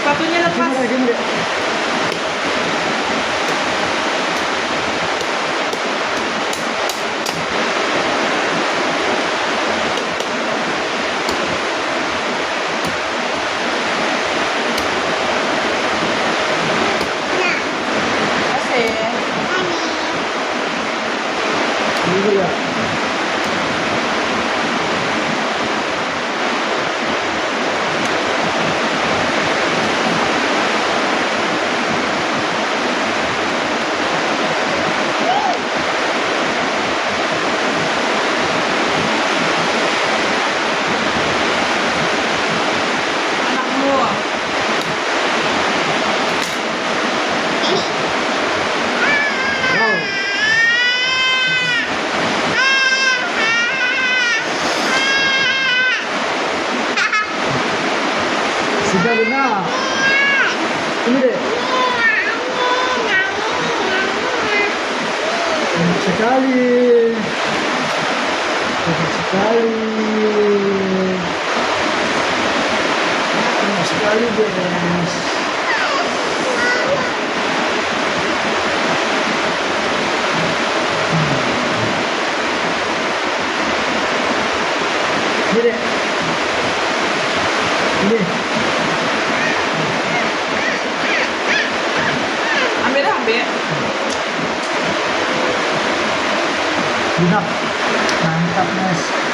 Sepatunya lepas. Gimana? Asik. Ini ya. Anakmu. Wow. Sudah benar. Ini deh. Enak sekali. Enak sekali. Enak sekali, guys. Ini deh. Ini. Ambil dah, ambil. Genap. Mantap, Mas.